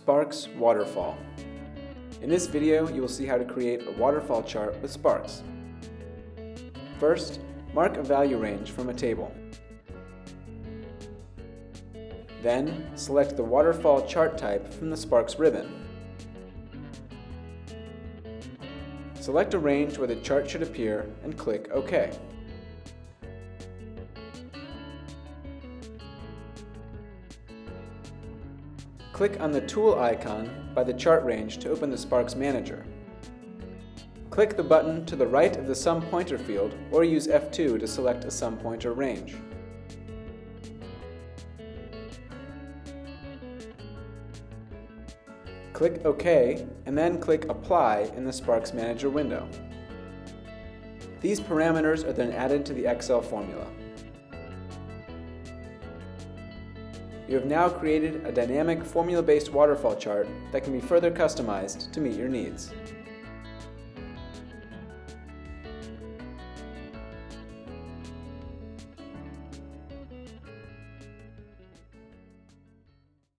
Sparks Waterfall. In this video, you will see how to create a waterfall chart with Sparks. First, mark a value range from a table. Then, select the waterfall chart type from the Sparks ribbon. Select a range where the chart should appear and click OK. Click on the tool icon by the chart range to open the Sparks Manager. Click the button to the right of the sum pointer field or use F2 to select a sum pointer range. Click OK and then click Apply in the Sparks Manager window. These parameters are then added to the Excel formula. You have now created a dynamic formula-based waterfall chart that can be further customized to meet your needs.